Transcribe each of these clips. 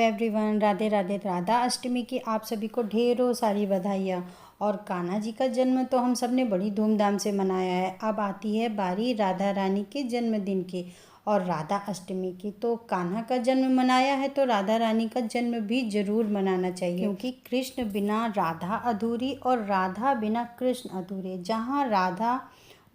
Everyone, Radhe Radhe. Radha Ashtami की आप सभी को ढेरों सारी बधाइयाँ। और कान्हा जी का जन्म तो हम सब ने बड़ी धूमधाम से मनाया है। अब आती है बारी राधा रानी के जन्मदिन की और राधा अष्टमी की। तो कान्हा का जन्म मनाया है तो राधा रानी का जन्म भी जरूर मनाना चाहिए, क्योंकि कृष्ण बिना राधा अधूरी और राधा बिना कृष्ण अधूरे। जहाँ राधा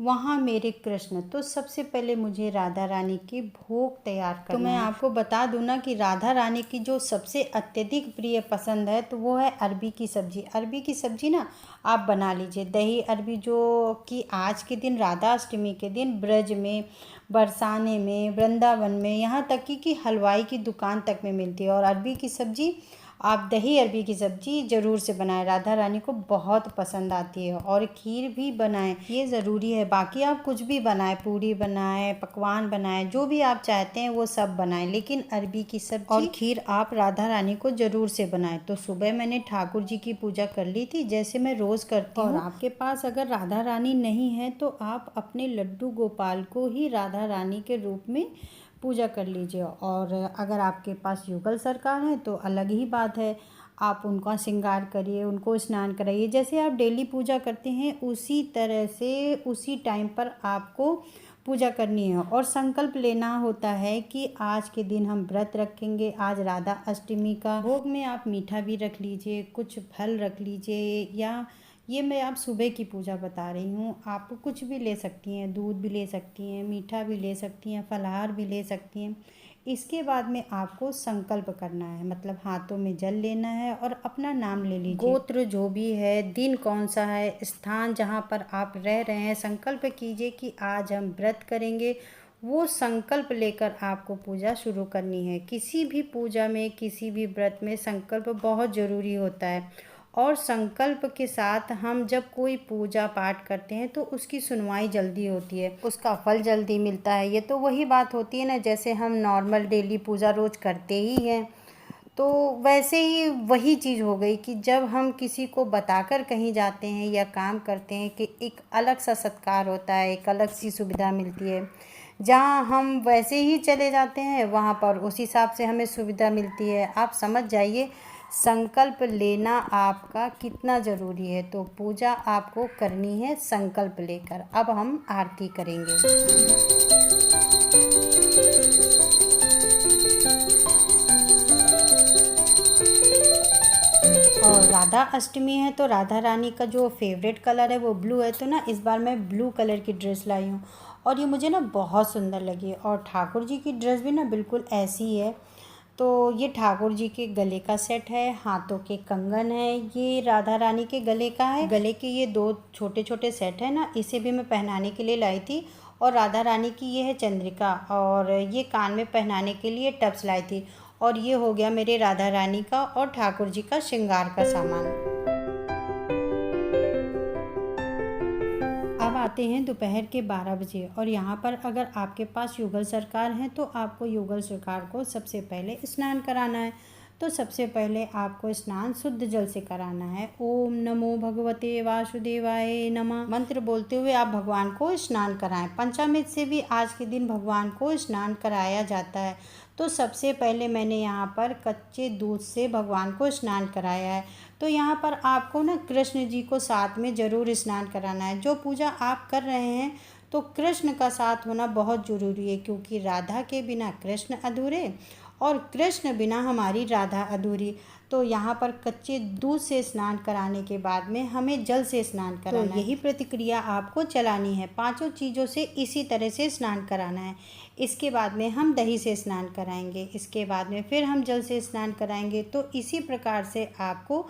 वहाँ मेरे कृष्ण। तो सबसे पहले मुझे राधा रानी की भोग तैयार करना है। तो मैं आपको बता दूं ना कि राधा रानी की जो सबसे अत्यधिक प्रिय पसंद है तो वो है अरबी की सब्ज़ी। अरबी की सब्ज़ी ना आप बना लीजिए, दही अरबी, जो कि आज के दिन राधा अष्टमी के दिन ब्रज में, बरसाने में, वृंदावन में, यहाँ तक कि हलवाई की दुकान तक में मिलती है। और अरबी की सब्ज़ी, आप दही अरबी की सब्ज़ी ज़रूर से बनाएं, राधा रानी को बहुत पसंद आती है। और खीर भी बनाएं, ये ज़रूरी है। बाकी आप कुछ भी बनाएं, पूरी बनाएं, पकवान बनाएं, जो भी आप चाहते हैं वो सब बनाएं, लेकिन अरबी की सब्ज़ी और खीर आप राधा रानी को ज़रूर से बनाएं। तो सुबह मैंने ठाकुर जी की पूजा कर ली थी, जैसे मैं रोज़ करती हूँ। और आपके पास अगर राधा रानी नहीं है तो आप अपने लड्डू गोपाल को ही राधा रानी के रूप में पूजा कर लीजिए। और अगर आपके पास युगल सरकार है तो अलग ही बात है, आप उनका श्रृंगार करिए, उनको स्नान कराइए। जैसे आप डेली पूजा करते हैं उसी तरह से उसी टाइम पर आपको पूजा करनी है। और संकल्प लेना होता है कि आज के दिन हम व्रत रखेंगे। आज राधा अष्टमी का भोग में आप मीठा भी रख लीजिए, कुछ फल रख लीजिए, या ये मैं आप सुबह की पूजा बता रही हूँ, आप कुछ भी ले सकती हैं, दूध भी ले सकती हैं, मीठा भी ले सकती हैं, फलाहार भी ले सकती हैं। इसके बाद में आपको संकल्प करना है, मतलब हाथों में जल लेना है और अपना नाम ले लीजिए। गोत्र जो भी है, दिन कौन सा है, स्थान जहाँ पर आप रह रहे हैं, संकल्प कीजिए कि आज हम व्रत करेंगे। वो संकल्प लेकर आपको पूजा शुरू करनी है। किसी भी पूजा में, किसी भी व्रत में संकल्प बहुत ज़रूरी होता है। और संकल्प के साथ हम जब कोई पूजा पाठ करते हैं तो उसकी सुनवाई जल्दी होती है, उसका फल जल्दी मिलता है। ये तो वही बात होती है ना, जैसे हम नॉर्मल डेली पूजा रोज़ करते ही हैं, तो वैसे ही वही चीज़ हो गई कि जब हम किसी को बताकर कहीं जाते हैं या काम करते हैं कि एक अलग सा सत्कार होता है, एक अलग सी सुविधा मिलती है। जहाँ हम वैसे ही चले जाते हैं वहाँ पर उस हिसाब से हमें सुविधा मिलती है। आप समझ जाइए संकल्प लेना आपका कितना ज़रूरी है। तो पूजा आपको करनी है संकल्प लेकर। अब हम आरती करेंगे। और राधा अष्टमी है तो राधा रानी का जो फेवरेट कलर है वो ब्लू है, तो ना इस बार मैं ब्लू कलर की ड्रेस लाई हूँ और ये मुझे ना बहुत सुंदर लगी। और ठाकुर जी की ड्रेस भी ना बिल्कुल ऐसी ही है। तो ये ठाकुर जी के गले का सेट है, हाथों के कंगन है, ये राधा रानी के गले का है। गले के ये दो छोटे छोटे सेट है ना, इसे भी मैं पहनाने के लिए लाई थी। और राधा रानी की ये है चंद्रिका, और ये कान में पहनाने के लिए टप्स लाई थी। और ये हो गया मेरे राधा रानी का और ठाकुर जी का श्रृंगार का सामान। अब आते हैं दोपहर के 12 बजे, और यहाँ पर अगर आपके पास युगल सरकार है तो आपको युगल सरकार को सबसे पहले स्नान कराना है। तो सबसे पहले आपको स्नान शुद्ध जल से कराना है। ओम नमो भगवते वासुदेवाय नमः मंत्र बोलते हुए आप भगवान को स्नान कराएं। पंचामृत से भी आज के दिन भगवान को स्नान कराया जाता है। तो सबसे पहले मैंने यहाँ पर कच्चे दूध से भगवान को स्नान कराया है। तो यहाँ पर आपको ना कृष्ण जी को साथ में ज़रूर स्नान कराना है। जो पूजा आप कर रहे हैं तो कृष्ण का साथ होना बहुत ज़रूरी है, क्योंकि राधा के बिना कृष्ण अधूरे और कृष्ण बिना हमारी राधा अधूरी। तो यहाँ पर कच्चे दूध से स्नान कराने के बाद में हमें जल से स्नान कराना है। तो यही प्रतिक्रिया आपको चलानी है, पांचों चीज़ों से इसी तरह से स्नान कराना है। इसके बाद में हम दही से स्नान कराएंगे, इसके बाद में फिर हम जल से स्नान कराएंगे। तो इसी प्रकार से आपको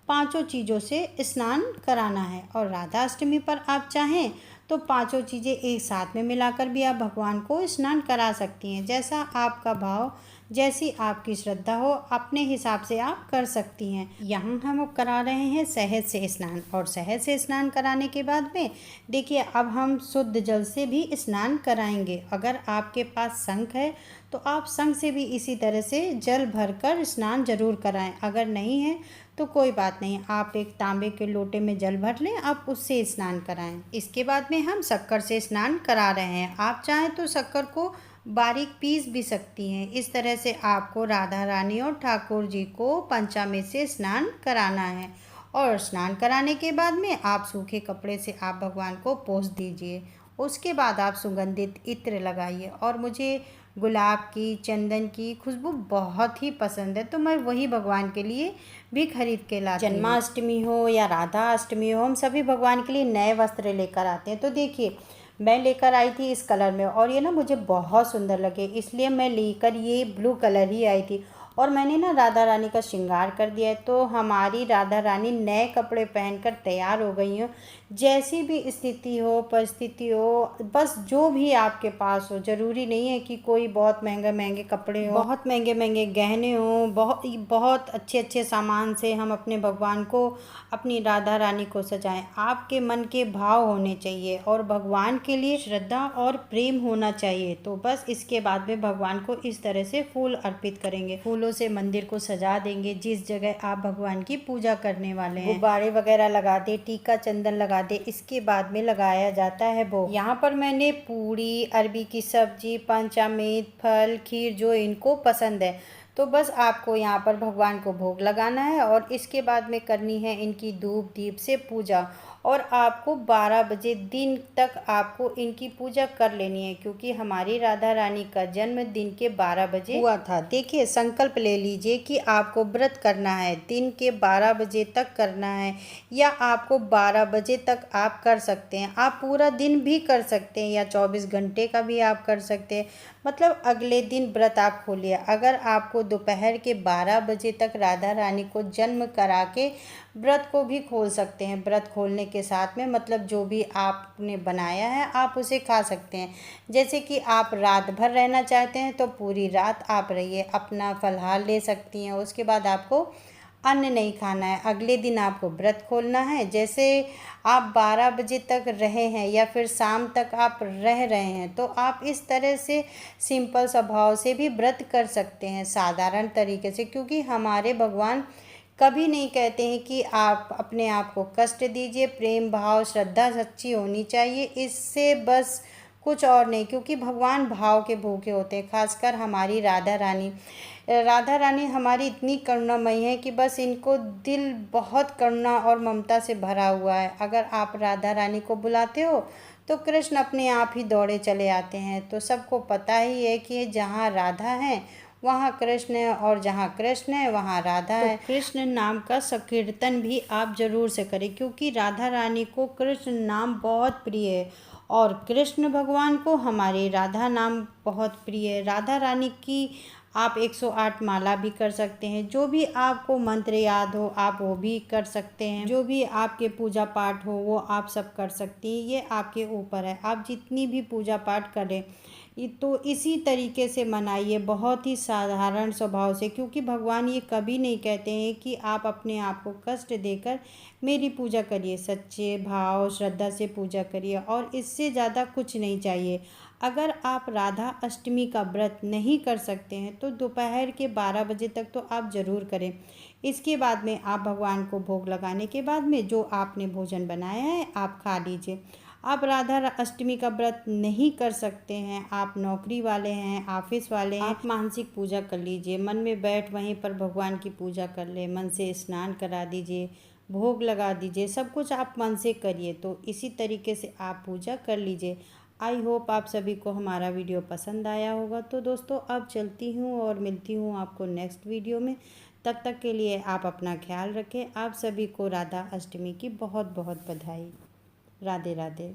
पांचों चीज़ों से स्नान कराना है। और राधा अष्टमी पर आप चाहें तो पांचों चीज़ें एक साथ में मिलाकर भी आप भगवान को स्नान करा सकती हैं। जैसा आपका भाव, जैसी आपकी श्रद्धा हो, अपने हिसाब से आप कर सकती हैं। यहाँ हम करा रहे हैं शहद से स्नान, और शहद से स्नान कराने के बाद में देखिए अब हम शुद्ध जल से भी स्नान कराएंगे। अगर आपके पास शंख है तो आप शंख से भी इसी तरह से जल भरकर स्नान जरूर कराएं। अगर नहीं है तो कोई बात नहीं, आप एक तांबे के लोटे में जल भर लें, आप उससे स्नान कराएं। इसके बाद में हम शक्कर से स्नान करा रहे हैं। आप चाहें तो शक्कर को बारीक पीस भी सकती हैं। इस तरह से आपको राधा रानी और ठाकुर जी को पंचामृत से स्नान कराना है। और स्नान कराने के बाद में आप सूखे कपड़े से आप भगवान को पोंछ दीजिए। उसके बाद आप सुगंधित इत्र लगाइए। और मुझे गुलाब की, चंदन की खुशबू बहुत ही पसंद है, तो मैं वही भगवान के लिए भी खरीद के लाती हूँ। जन्माष्टमी हो या राधा अष्टमी हो, हम सभी भगवान के लिए नए वस्त्र लेकर आते हैं। तो देखिए, मैं लेकर आई थी इस कलर में, और ये ना मुझे बहुत सुंदर लगे, इसलिए मैं लेकर ये ब्लू कलर ही आई थी। और मैंने ना राधा रानी का श्रृंगार कर दिया है। तो हमारी राधा रानी नए कपड़े पहनकर तैयार हो गई हो। जैसी भी स्थिति हो, परिस्थिति हो, बस जो भी आपके पास हो, ज़रूरी नहीं है कि कोई बहुत महंगे महंगे कपड़े हो, बहुत महंगे महंगे गहने हो, बहुत बहुत अच्छे अच्छे सामान से हम अपने भगवान को, अपनी राधा रानी को सजाएं। आपके मन के भाव होने चाहिए और भगवान के लिए श्रद्धा और प्रेम होना चाहिए। तो बस इसके बाद में भगवान को इस तरह से फूल अर्पित करेंगे। फूलों से मंदिर को सजा देंगे। जिस जगह आप भगवान की पूजा करने वाले हैं, गुब्बारे वगैरह लगा दे, टीका चंदन लगा दे। इसके बाद में लगाया जाता है भोग। यहाँ पर मैंने पूरी, अरबी की सब्जी, पंचामृत, फल, खीर, जो इनको पसंद है, तो बस आपको यहाँ पर भगवान को भोग लगाना है। और इसके बाद में करनी है इनकी धूप दीप से पूजा। और आपको 12 बजे दिन तक आपको इनकी पूजा कर लेनी है, क्योंकि हमारी राधा रानी का जन्म दिन के 12 बजे हुआ था। देखिए, संकल्प ले लीजिए कि आपको व्रत करना है, दिन के 12 बजे तक करना है, या आपको 12 बजे तक आप कर सकते हैं। आप पूरा दिन भी कर सकते हैं, या 24 घंटे का भी आप कर सकते हैं। मतलब अगले दिन व्रत आप खोलिए। अगर आपको दोपहर के 12 बजे तक राधा रानी को जन्म करा के व्रत को भी खोल सकते हैं। व्रत खोलने के साथ में मतलब जो भी आपने बनाया है आप उसे खा सकते हैं। जैसे कि आप रात भर रहना चाहते हैं तो पूरी रात आप रहिए, अपना फलाहार ले सकती हैं। उसके बाद आपको अन्न नहीं खाना है। अगले दिन आपको व्रत खोलना है। जैसे आप 12 बजे तक रहे हैं या फिर शाम तक आप रह रहे हैं, तो आप इस तरह से सिंपल स्वभाव से भी व्रत कर सकते हैं, साधारण तरीके से। क्योंकि हमारे भगवान कभी नहीं कहते हैं कि आप अपने आप को कष्ट दीजिए। प्रेम भाव, श्रद्धा सच्ची होनी चाहिए, इससे बस कुछ और नहीं। क्योंकि भगवान भाव के भूखे होते हैं, खासकर हमारी राधा रानी। राधा रानी हमारी इतनी करुणामयी है कि बस इनको दिल बहुत करुणा और ममता से भरा हुआ है। अगर आप राधा रानी को बुलाते हो तो कृष्ण अपने आप ही दौड़े चले आते हैं। तो सबको पता ही है कि जहाँ राधा है वहाँ कृष्ण है, और जहाँ कृष्ण है वहाँ राधा है। तो कृष्ण नाम का संकीर्तन भी आप जरूर से करें, क्योंकि राधा रानी को कृष्ण नाम बहुत प्रिय है, और कृष्ण भगवान को हमारी राधा नाम बहुत प्रिय है। राधा रानी की आप 108 माला भी कर सकते हैं। जो भी आपको मंत्र याद हो आप वो भी कर सकते हैं। जो भी आपके पूजा पाठ हो वो आप सब कर सकती हैं। ये आपके ऊपर है, आप जितनी भी पूजा पाठ करें तो इसी तरीके से मनाइए, बहुत ही साधारण स्वभाव से। क्योंकि भगवान ये कभी नहीं कहते हैं कि आप अपने आप को कष्ट देकर मेरी पूजा करिए। सच्चे भाव श्रद्धा से पूजा करिए, और इससे ज़्यादा कुछ नहीं चाहिए। अगर आप राधा अष्टमी का व्रत नहीं कर सकते हैं तो दोपहर के 12 बजे तक तो आप ज़रूर करें। इसके बाद में आप भगवान को भोग लगाने के बाद में जो आपने भोजन बनाया है आप खा लीजिए। आप राधा अष्टमी का व्रत नहीं कर सकते हैं, आप नौकरी वाले हैं, ऑफिस वाले हैं, आप मानसिक पूजा कर लीजिए। मन में बैठ वहीं पर भगवान की पूजा कर ले, मन से स्नान करा दीजिए, भोग लगा दीजिए, सब कुछ आप मन से करिए। तो इसी तरीके से आप पूजा कर लीजिए। आई होप आप सभी को हमारा वीडियो पसंद आया होगा। तो दोस्तों अब चलती हूँ और मिलती हूँ आपको नेक्स्ट वीडियो में। तब तक के लिए आप अपना ख्याल रखें। आप सभी को राधा अष्टमी की बहुत बहुत बधाई। राधे राधे।